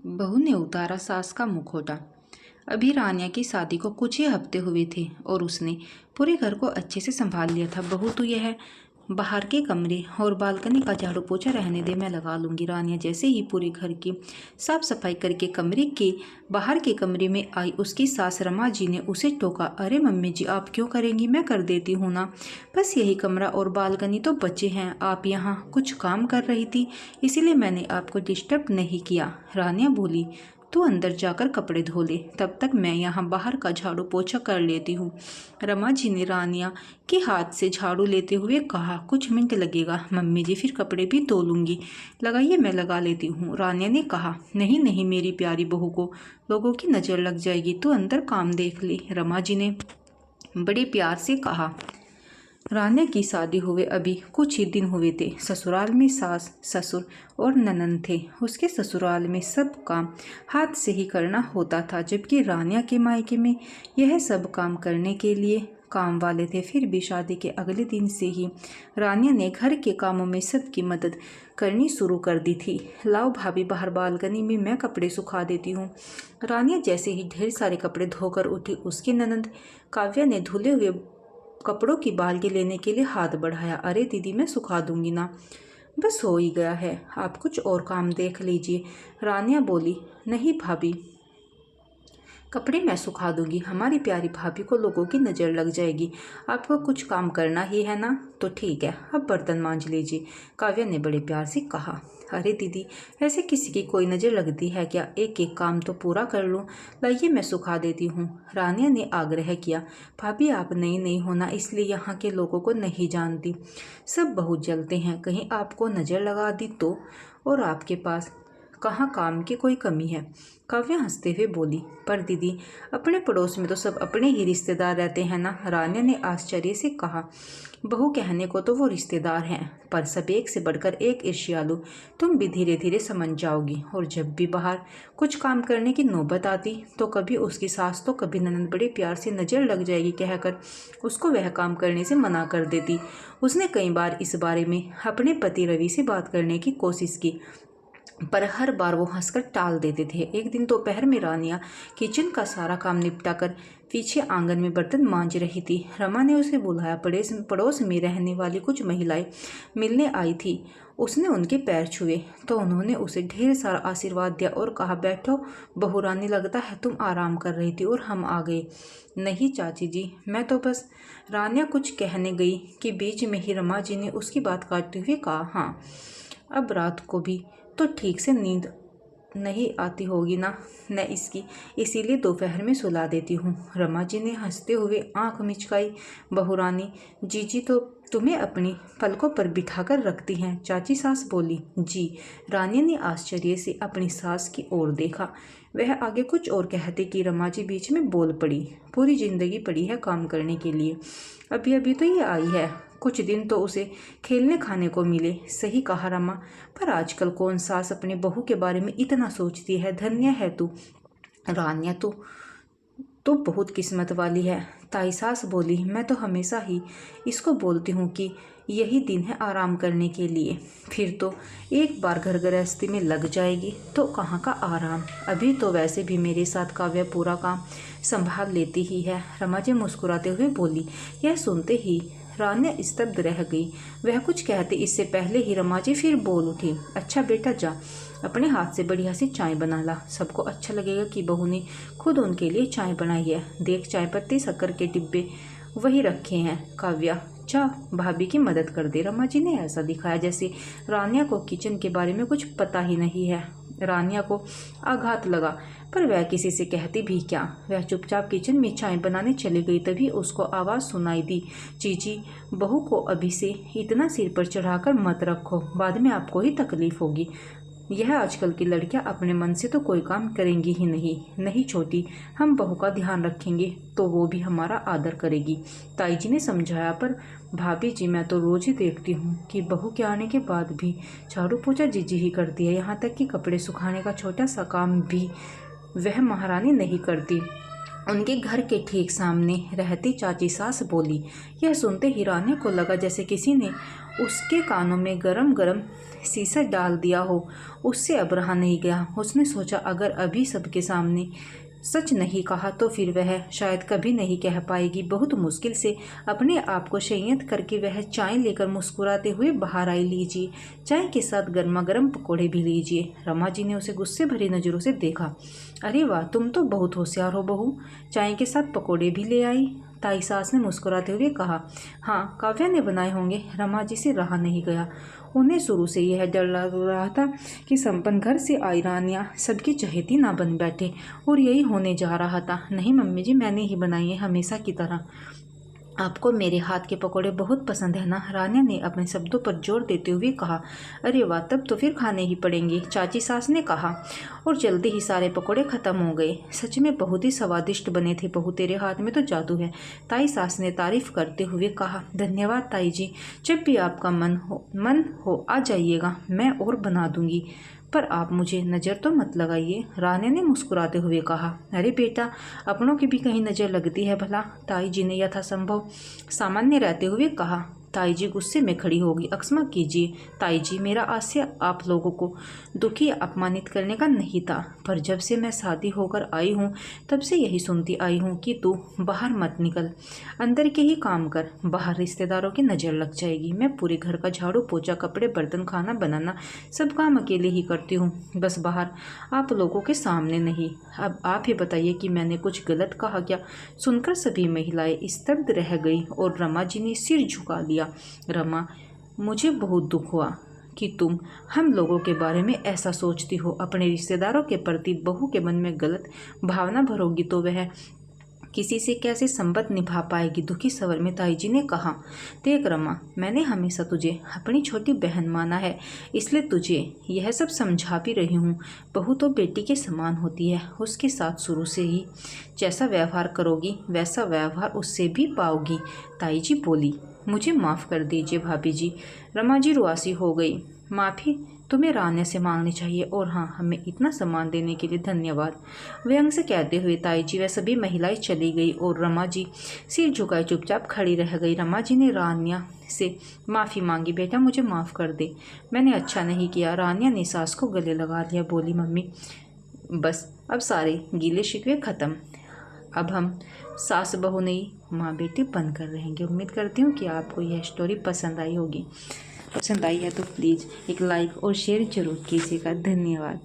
बहू ने उतारा सास का मुखौटा। अभी रानिया की शादी को कुछ ही हफ्ते हुए थे और उसने पूरे घर को अच्छे से संभाल लिया था। बहू तो यह है, बाहर के कमरे और बालकनी का झाड़ू पोछा रहने दे, मैं लगा लूँगी। रानिया जैसे ही पूरे घर की साफ सफाई करके कमरे के बाहर के कमरे में आई, उसकी सास रमा जी ने उसे टोका। अरे मम्मी जी, आप क्यों करेंगी, मैं कर देती हूँ ना, बस यही कमरा और बालकनी तो बचे हैं। आप यहाँ कुछ काम कर रही थी, इसीलिए मैंने आपको डिस्टर्ब नहीं किया। रानिया बोली, तू अंदर जाकर कपड़े धो ले, तब तक मैं यहाँ बाहर का झाड़ू पोछा कर लेती हूँ। रमा जी ने रानिया के हाथ से झाड़ू लेते हुए कहा, कुछ मिनट लगेगा मम्मी जी, फिर कपड़े भी धो लूँगी। लगाइए, मैं लगा लेती हूँ। रानिया ने कहा, नहीं नहीं मेरी प्यारी बहू को लोगों की नज़र लग जाएगी, तू अंदर काम देख ले। रमा जी ने बड़े प्यार से कहा। रानिया की शादी हुए अभी कुछ ही दिन हुए थे। ससुराल में सास ससुर और ननंद थे। उसके ससुराल में सब काम हाथ से ही करना होता था, जबकि रानिया के मायके में यह सब काम करने के लिए काम वाले थे। फिर भी शादी के अगले दिन से ही रानिया ने घर के कामों में सबकी मदद करनी शुरू कर दी थी। लाओ भाभी, बाहर बालकनी में मैं कपड़े सुखा देती हूँ। रानिया जैसे ही ढेर सारे कपड़े धोकर उठी, उसकी ननंद काव्या ने धुले हुए कपड़ों की बाल्टी लेने के लिए हाथ बढ़ाया। अरे दीदी, मैं सुखा दूंगी ना, बस हो ही गया है, आप कुछ और काम देख लीजिए। रानिया बोली, नहीं भाभी, कपड़े मैं सुखा दूंगी, हमारी प्यारी भाभी को लोगों की नज़र लग जाएगी। आपको कुछ काम करना ही है ना, तो ठीक है, अब बर्तन मांज लीजिए। काव्या ने बड़े प्यार से कहा। अरे दीदी, ऐसे किसी की कोई नज़र लगती है क्या, एक एक काम तो पूरा कर लूँ। लाइए मैं सुखा देती हूँ। रानिया ने आग्रह किया। भाभी, आप नई नई होना, इसलिए यहाँ के लोगों को नहीं जानती, सब बहुत जलते हैं, कहीं आपको नज़र लगा दी तो, और आपके पास कहाँ काम की कोई कमी है। काव्या हंसते हुए बोली, पर दीदी, अपने पड़ोस में तो सब अपने ही रिश्तेदार रहते हैं ना। रानिया ने आश्चर्य से कहा। बहू कहने को तो वो रिश्तेदार हैं, पर सब एक से बढ़कर एक ईर्ष्यालु। तुम भी धीरे धीरे समझ जाओगी। और जब भी बाहर कुछ काम करने की नौबत आती तो कभी उसकी सास तो कभी ननद बड़े प्यार से नज़र लग जाएगी कहकर उसको वह काम करने से मना कर देती। उसने कई बार इस बारे में अपने पति रवि से बात करने की कोशिश की, पर हर बार वो हंसकर टाल देते थे। एक दिन दोपहर में रानिया किचन का सारा काम निपटाकर पीछे आंगन में बर्तन मांज रही थी। रमा ने उसे बुलाया। पड़ोस में रहने वाली कुछ महिलाएं मिलने आई थी। उसने उनके पैर छुए तो उन्होंने उसे ढेर सारा आशीर्वाद दिया और कहा, बैठो बहू रानी, लगता है तुम आराम कर रही थी और हम आ गए। नहीं चाची जी, मैं तो बस। रानिया कुछ कहने गई कि बीच में ही रमा जी ने उसकी बात काटते हुए कहा, हाँ, अब रात को भी तो ठीक से नींद नहीं आती होगी ना, मैं इसकी इसीलिए दोपहर में सुला देती हूँ। रमा जी ने हंसते हुए आंख मिचकाई। बहू रानी, जीजी तो तुम्हें अपनी पलकों पर बिठाकर रखती हैं, चाची सास बोली। जी। रानी ने आश्चर्य से अपनी सास की ओर देखा। वह आगे कुछ और कहते कि रमा जी बीच में बोल पड़ी। पूरी जिंदगी पड़ी है काम करने के लिए, अभी अभी तो ये आई है, कुछ दिन तो उसे खेलने खाने को मिले। सही कहा रमा, पर आजकल कौन सास अपने बहू के बारे में इतना सोचती है। धन्य है तू। रानिया तो बहुत किस्मत वाली है। ताई सास बोली, मैं तो हमेशा ही इसको बोलती हूँ कि यही दिन है आराम करने के लिए, फिर तो एक बार घर गृहस्थी में लग जाएगी तो कहाँ का आराम। अभी तो वैसे भी मेरे साथ काव्या पूरा काम संभाल लेती ही है। रमा जी मुस्कुराते हुए बोली। यह सुनते ही रानिया स्तब्ध रह गई। वह कुछ कहते इससे पहले ही रमा जी फिर बोल उठी। अच्छा बेटा, जा अपने हाथ से बढ़िया सी चाय बना ला, सबको अच्छा लगेगा कि बहू ने खुद उनके लिए चाय बनाई है। देख, चाय पत्ती शक्कर के डिब्बे वही रखे हैं। काव्या, जा भाभी की मदद कर दे। रमा जी ने ऐसा दिखाया जैसे रानिया को किचन के बारे में कुछ पता ही नहीं है। रानिया को आघात लगा, पर वह किसी से कहती भी क्या। वह चुपचाप किचन में चाय बनाने चली गई। तभी उसको आवाज़ सुनाई दी, जीजी, बहू को अभी से इतना सिर पर चढ़ाकर मत रखो, बाद में आपको ही तकलीफ होगी। यह आजकल की लड़कियां अपने मन से तो कोई काम करेंगी ही नहीं। नहीं छोटी, हम बहू का ध्यान रखेंगे तो वो भी हमारा आदर करेगी। ताई जी ने समझाया, पर भाभी जी, मैं तो रोज ही देखती हूँ कि बहू के आने के बाद भी झाड़ू पोछा जीजी ही करती है, यहाँ तक कि कपड़े सुखाने का छोटा सा काम भी वह महारानी नहीं करती। उनके घर के ठीक सामने रहती चाची सास बोली। यह सुनते ही रान्या को लगा जैसे किसी ने उसके कानों में गरम गरम शीशा डाल दिया हो। उससे अब रहा नहीं गया। उसने सोचा अगर अभी सबके सामने सच नहीं कहा तो फिर वह शायद कभी नहीं कह पाएगी। बहुत मुश्किल से अपने आप को संयत करके वह चाय लेकर मुस्कुराते हुए बाहर आई। लीजिए, चाय के साथ गर्मा गर्म पकौड़े भी लीजिए। रमा जी ने उसे गुस्से भरी नज़रों से देखा। अरे वाह, तुम तो बहुत होशियार हो बहू, चाय के साथ पकौड़े भी ले आई। ताई सास ने मुस्कुराते हुए कहा। हाँ, काव्या ने बनाए होंगे। रमा जी से रहा नहीं गया। उन्हें शुरू से यह डर लग रहा था कि संपन्न घर से आई रानिया सबकी चहेती ना बन बैठे, और यही होने जा रहा था। नहीं मम्मी जी, मैंने ही बनाई है हमेशा की तरह। आपको मेरे हाथ के पकौड़े बहुत पसंद है ना? रानिया ने अपने शब्दों पर जोर देते हुए कहा। अरे वाह, तब तो फिर खाने ही पड़ेंगे, चाची सास ने कहा। और जल्दी ही सारे पकौड़े खत्म हो गए। सच में बहुत ही स्वादिष्ट बने थे बहू, तेरे हाथ में तो जादू है, ताई सास ने तारीफ करते हुए कहा। धन्यवाद ताई जी, जब भी आपका मन हो आ जाइएगा, मैं और बना दूंगी। पर आप मुझे नज़र तो मत लगाइए, रानी ने मुस्कुराते हुए कहा। अरे बेटा, अपनों की भी कहीं नज़र लगती है भला, ताई जी ने यथासंभव सामान्य रहते हुए कहा। ताई जी गुस्से में खड़ी होगी। अक्षमा कीजिए ताई जी, मेरा आशय आप लोगों को दुखी या अपमानित करने का नहीं था, पर जब से मैं शादी होकर आई हूँ तब से यही सुनती आई हूँ कि तू बाहर मत निकल, अंदर के ही काम कर, बाहर रिश्तेदारों की नज़र लग जाएगी। मैं पूरे घर का झाड़ू पोछा, कपड़े बर्तन, खाना बनाना सब काम अकेले ही करती हूँ, बस बाहर आप लोगों के सामने नहीं। अब आप ही बताइए कि मैंने कुछ गलत कहा क्या? सुनकर सभी महिलाएं स्तब्ध रह गई और रमा जी ने सिर झुका लिया। रमा, मुझे बहुत दुख हुआ कि तुम हम लोगों के बारे में ऐसा सोचती हो। अपने रिश्तेदारों के प्रति बहू के मन में गलत भावना भरोगी तो वह किसी से कैसे संबंध निभा पाएगी? दुखी स्वर में ताई जी ने कहा। देख रमा, मैंने हमेशा तुझे अपनी छोटी बहन माना है, इसलिए तुझे यह सब समझा भी रही हूँ। बहू तो बेटी के समान होती है, उसके साथ शुरू से ही जैसा व्यवहार करोगी वैसा व्यवहार उससे भी पाओगी। ताई जी बोली। मुझे माफ़ कर दीजिए भाभी जी। रमा जी रुआसी हो गई। माफ़ी तुम्हें रान्या से मांगनी चाहिए, और हाँ, हमें इतना सम्मान देने के लिए धन्यवाद। व्यंग से कहते हुए ताई जी व सभी महिलाएं चली गई और रमा जी सिर झुकाए चुपचाप खड़ी रह गई। रमा जी ने रान्या से माफ़ी मांगी। बेटा, मुझे माफ़ कर दे, मैंने अच्छा नहीं किया। रान्या ने सास को गले लगा लिया। बोली, मम्मी बस अब सारे गीले शिकवे ख़त्म, अब हम सास बहू नहीं माँ बेटी बनकर रहेंगे। उम्मीद करती हूँ कि आपको यह स्टोरी पसंद आई होगी। पसंद आई है तो प्लीज़ एक लाइक और शेयर जरूर कीजिएगा। धन्यवाद।